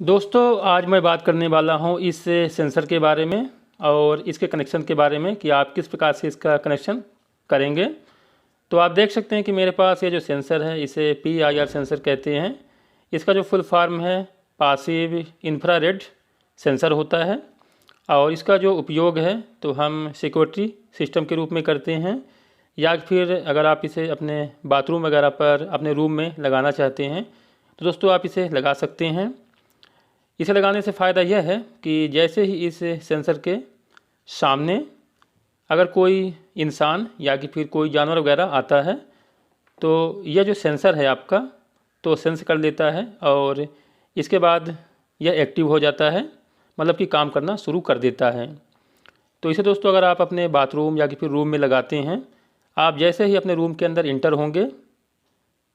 दोस्तों आज मैं बात करने वाला हूं इस सेंसर के बारे में और इसके कनेक्शन के बारे में कि आप किस प्रकार से इसका कनेक्शन करेंगे। तो आप देख सकते हैं कि मेरे पास ये जो सेंसर है इसे PIR सेंसर कहते हैं। इसका जो फुल फॉर्म है पासिव इंफ्रारेड सेंसर होता है और इसका जो उपयोग है तो हम सिक्योरिटी सिस्टम के रूप में करते हैं या फिर अगर आप इसे अपने बाथरूम वगैरह पर अपने रूम में लगाना चाहते हैं तो दोस्तों आप इसे लगा सकते हैं। इसे लगाने से फ़ायदा यह है कि जैसे ही इस सेंसर के सामने अगर कोई इंसान या कि फिर कोई जानवर वगैरह आता है तो यह जो सेंसर है आपका तो सेंस कर लेता है और इसके बाद यह एक्टिव हो जाता है, मतलब कि काम करना शुरू कर देता है। तो इसे दोस्तों अगर आप अपने बाथरूम या कि फिर रूम में लगाते हैं, आप जैसे ही अपने रूम के अंदर इंटर होंगे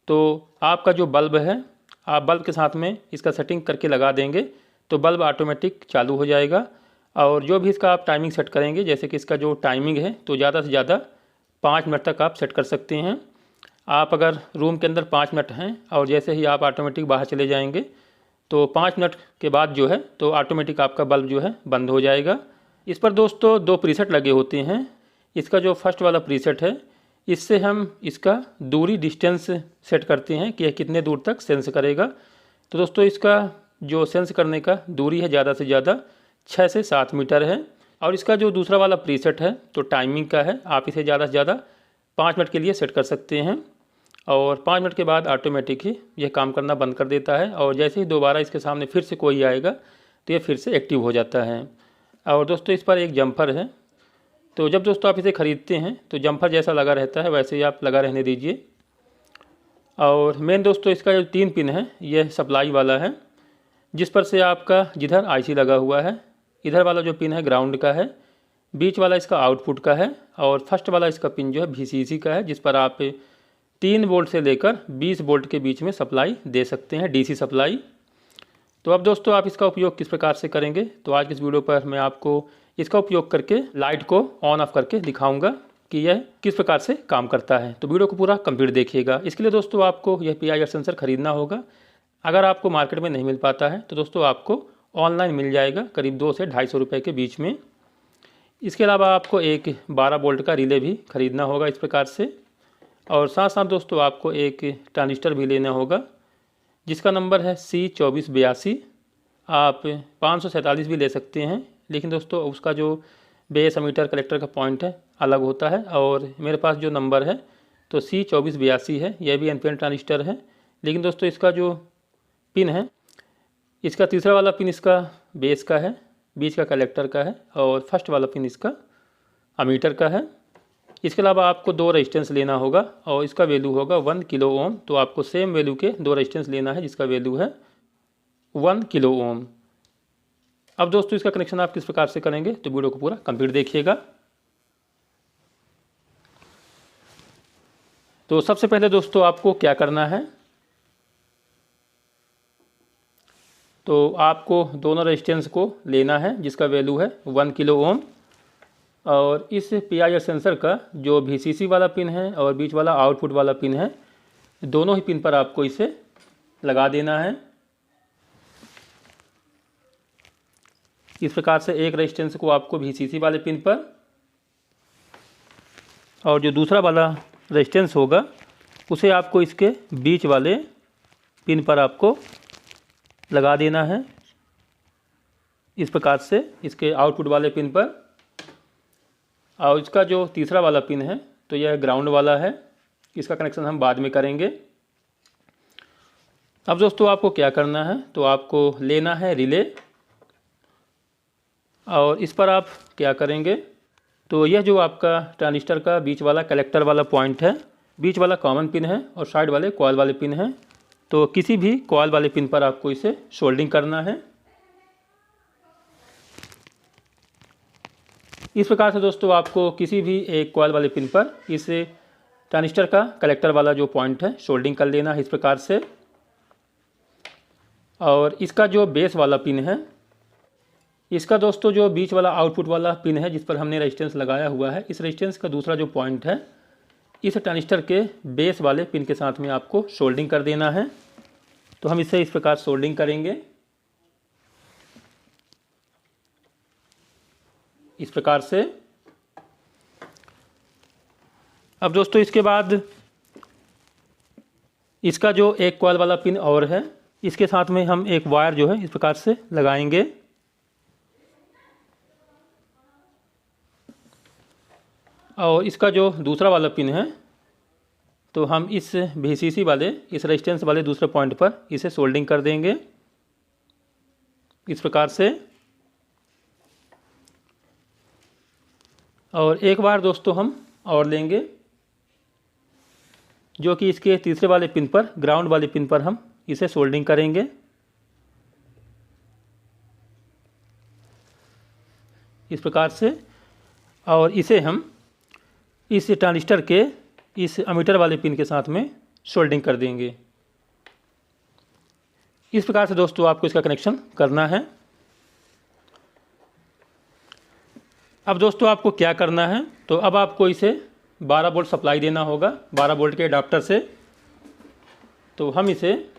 तो आपका जो बल्ब है आप बल्ब के साथ में इसका सेटिंग करके लगा देंगे तो बल्ब ऑटोमेटिक चालू हो जाएगा। और जो भी इसका आप टाइमिंग सेट करेंगे, जैसे कि इसका जो टाइमिंग है तो ज़्यादा से ज़्यादा 5 मिनट तक आप सेट कर सकते हैं। आप अगर रूम के अंदर 5 मिनट हैं और जैसे ही आप ऑटोमेटिक बाहर चले जाएंगे तो 5 मिनट के बाद जो है तो ऑटोमेटिक आपका बल्ब जो है बंद हो जाएगा। इस पर दोस्तों 2 प्रीसेट लगे होते हैं। इसका जो फर्स्ट वाला प्रीसेट है इससे हम इसका दूरी डिस्टेंस सेट करते हैं कि यह कितने दूर तक सेंस करेगा। तो दोस्तों इसका जो सेंस करने का दूरी है ज़्यादा से ज़्यादा 6 से 7 मीटर है। और इसका जो दूसरा वाला प्रीसेट है तो टाइमिंग का है, आप इसे ज़्यादा से ज़्यादा 5 मिनट के लिए सेट कर सकते हैं और 5 मिनट के बाद ऑटोमेटिक ही यह काम करना बंद कर देता है और जैसे ही दोबारा इसके सामने फिर से कोई आएगा तो यह फिर से एक्टिव हो जाता है। और दोस्तों इस पर एक जम्पर है, तो जब दोस्तों आप इसे ख़रीदते हैं तो जम्पर जैसा लगा रहता है वैसे ही आप लगा रहने दीजिए। और मेन दोस्तों इसका जो 3 पिन है यह सप्लाई वाला है, जिस पर से आपका जिधर IC लगा हुआ है इधर वाला जो पिन है ग्राउंड का है, बीच वाला इसका आउटपुट का है और फर्स्ट वाला इसका पिन जो है VCC का है, जिस पर आप 3 वोल्ट से लेकर 20 वोल्ट के बीच में सप्लाई दे सकते हैं, DC सप्लाई। तो अब दोस्तों आप इसका उपयोग किस प्रकार से करेंगे, तो आज की इस वीडियो पर मैं आपको इसका उपयोग करके लाइट को ऑन ऑफ करके दिखाऊंगा कि यह किस प्रकार से काम करता है। तो वीडियो को पूरा कंप्लीट देखिएगा। इसके लिए दोस्तों आपको यह PIR सेंसर खरीदना होगा। अगर आपको मार्केट में नहीं मिल पाता है तो दोस्तों आपको ऑनलाइन मिल जाएगा करीब 200 से 250 रुपये के बीच में। इसके अलावा आपको एक 12 वोल्ट का रिले भी खरीदना होगा इस प्रकार से, और साथ साथ दोस्तों आपको एक ट्रांजिस्टर भी लेना होगा जिसका नंबर है C2482। आप 547 भी ले सकते हैं, लेकिन दोस्तों उसका जो बेस एमीटर कलेक्टर का पॉइंट है अलग होता है और मेरे पास जो नंबर है तो C2482 है। यह भी NPN ट्रांजिस्टर है, लेकिन दोस्तों इसका जो पिन है इसका तीसरा वाला पिन इसका बेस का है, बीच का कलेक्टर का है और फर्स्ट वाला पिन इसका एमीटर का है। इसके अलावा आपको 2 रेजिस्टेंस लेना होगा और इसका वैल्यू होगा 1 किलो ओम। तो आपको सेम वैल्यू के 2 रेजिस्टेंस लेना है जिसका वैल्यू है 1 किलो ओम। अब दोस्तों इसका कनेक्शन आप किस प्रकार से करेंगे तो वीडियो को पूरा कंप्लीट देखिएगा। तो सबसे पहले दोस्तों आपको क्या करना है, तो आपको दोनों रेजिस्टेंस को लेना है जिसका वैल्यू है 1 किलो ओम और इस PIR सेंसर का जो VCC वाला पिन है और बीच वाला आउटपुट वाला पिन है, दोनों ही पिन पर आपको इसे लगा देना है। इस प्रकार से एक रेजिस्टेंस को आपको VCC वाले पिन पर और जो दूसरा वाला रेजिस्टेंस होगा उसे आपको इसके बीच वाले पिन पर आपको लगा देना है इस प्रकार से इसके आउटपुट वाले पिन पर। और इसका जो तीसरा वाला पिन है तो यह ग्राउंड वाला है, इसका कनेक्शन हम बाद में करेंगे। अब दोस्तों आपको क्या करना है, तो आपको लेना है रिले और इस पर आप क्या करेंगे, तो यह जो आपका ट्रांजिस्टर का बीच वाला कलेक्टर वाला पॉइंट है, बीच वाला कॉमन पिन है और साइड वाले कॉइल वाले पिन हैं, तो किसी भी कॉइल वाले पिन पर आपको इसे सोल्डिंग करना है। इस प्रकार से दोस्तों आपको किसी भी एक कॉइल वाले पिन पर इस ट्रांजिस्टर का कलेक्टर वाला जो पॉइंट है सोल्डिंग कर लेना है इस प्रकार से। और इसका जो बेस वाला पिन है, इसका दोस्तों जो बीच वाला आउटपुट वाला पिन है जिस पर हमने रेजिस्टेंस लगाया हुआ है, इस रेजिस्टेंस का दूसरा जो पॉइंट है इस ट्रांजिस्टर के बेस वाले पिन के साथ में आपको सोल्डिंग कर देना है। तो हम इसे इस प्रकार सोल्डिंग करेंगे। इस प्रकार से। अब दोस्तों इसके बाद इसका जो एक कॉइल वाला पिन और है, इसके साथ में हम एक वायर जो है इस प्रकार से लगाएंगे। और इसका जो दूसरा वाला पिन है तो हम इस VCC वाले, इस रेजिस्टेंस वाले दूसरे पॉइंट पर इसे सोल्डिंग कर देंगे इस प्रकार से। और एक बार दोस्तों हम और लेंगे, जो कि इसके तीसरे वाले पिन पर, ग्राउंड वाले पिन पर हम इसे सोल्डिंग करेंगे इस प्रकार से। और इसे हम इस ट्रांजिस्टर के इस एमीटर वाले पिन के साथ में सोल्डिंग कर देंगे। इस प्रकार से दोस्तों आपको इसका कनेक्शन करना है। अब दोस्तों आपको क्या करना है, तो अब आपको इसे 12 वोल्ट सप्लाई देना होगा 12 वोल्ट के एडाप्टर से। तो हम इसे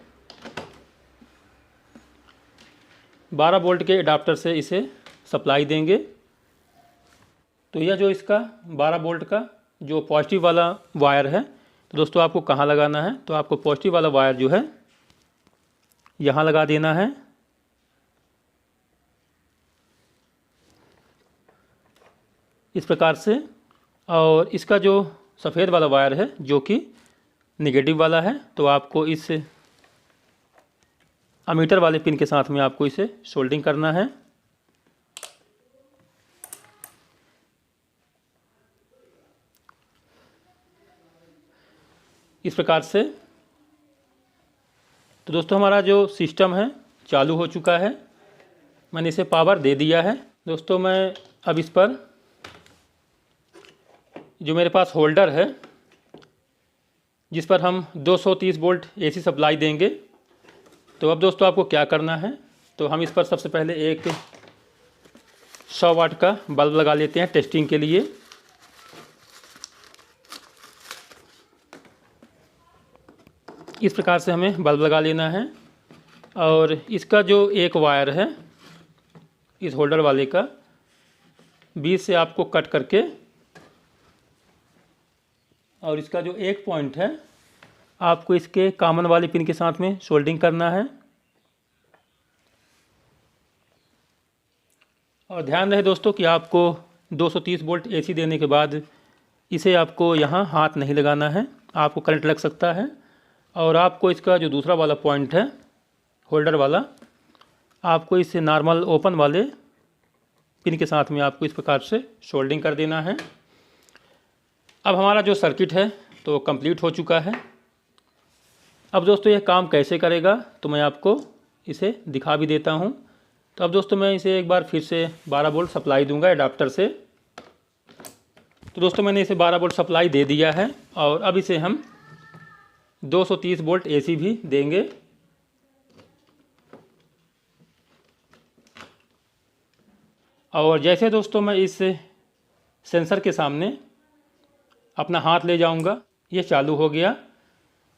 12 वोल्ट के एडाप्टर से इसे सप्लाई देंगे। तो यह जो इसका 12 वोल्ट का जो पॉजिटिव वाला वायर है, तो दोस्तों आपको कहाँ लगाना है, तो आपको पॉजिटिव वाला वायर जो है यहाँ लगा देना है इस प्रकार से। और इसका जो सफ़ेद वाला वायर है जो कि नेगेटिव वाला है, तो आपको इस एमीटर वाले पिन के साथ में आपको इसे सोल्डिंग करना है। इस प्रकार से। तो दोस्तों हमारा जो सिस्टम है चालू हो चुका है, मैंने इसे पावर दे दिया है। दोस्तों मैं अब इस पर जो मेरे पास होल्डर है जिस पर हम 230 वोल्ट AC सप्लाई देंगे, तो अब दोस्तों आपको क्या करना है, तो हम इस पर सबसे पहले एक 100 वाट का बल्ब लगा लेते हैं टेस्टिंग के लिए। इस प्रकार से हमें बल्ब लगा लेना है। और इसका जो एक वायर है इस होल्डर वाले का, बीच से आपको कट करके, और इसका जो एक पॉइंट है आपको इसके कॉमन वाले पिन के साथ में सोल्डिंग करना है। और ध्यान रहे दोस्तों कि आपको 230 वोल्ट AC देने के बाद इसे आपको यहाँ हाथ नहीं लगाना है, आपको करंट लग सकता है। और आपको इसका जो दूसरा वाला पॉइंट है होल्डर वाला, आपको इस नॉर्मल ओपन वाले पिन के साथ में आपको इस प्रकार से सोल्डिंग कर देना है। अब हमारा जो सर्किट है तो कंप्लीट हो चुका है। अब दोस्तों यह काम कैसे करेगा, तो मैं आपको इसे दिखा भी देता हूँ। तो अब दोस्तों मैं इसे एक बार फिर से 12 वोल्ट सप्लाई दूंगा एडाप्टर से। तो दोस्तों मैंने इसे 12 वोल्ट सप्लाई दे दिया है। और अब इसे हम 230 वोल्ट AC भी देंगे। और जैसे दोस्तों मैं इस सेंसर के सामने अपना हाथ ले जाऊंगा, ये चालू हो गया।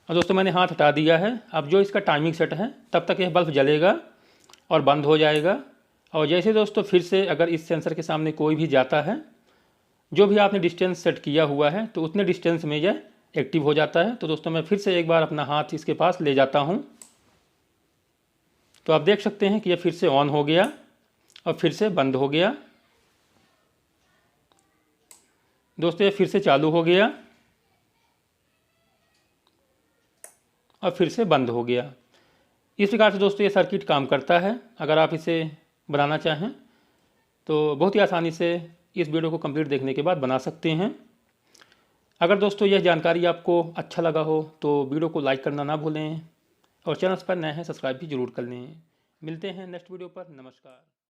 और दोस्तों मैंने हाथ हटा दिया है। अब जो इसका टाइमिंग सेट है तब तक यह बल्ब जलेगा और बंद हो जाएगा। और जैसे दोस्तों फिर से अगर इस सेंसर के सामने कोई भी जाता है, जो भी आपने डिस्टेंस सेट किया हुआ है, तो उतने डिस्टेंस में यह एक्टिव हो जाता है। तो दोस्तों मैं फिर से एक बार अपना हाथ इसके पास ले जाता हूँ, तो आप देख सकते हैं कि यह फिर से ऑन हो गया और फिर से बंद हो गया। दोस्तों ये फिर से चालू हो गया और फिर से बंद हो गया। इस प्रकार से दोस्तों ये सर्किट काम करता है। अगर आप इसे बनाना चाहें तो बहुत ही आसानी से इस वीडियो को कंप्लीट देखने के बाद बना सकते हैं। अगर दोस्तों यह जानकारी आपको अच्छा लगा हो तो वीडियो को लाइक करना ना भूलें, और चैनल पर नए हैं सब्सक्राइब भी जरूर कर लें। मिलते हैं नेक्स्ट वीडियो पर। नमस्कार।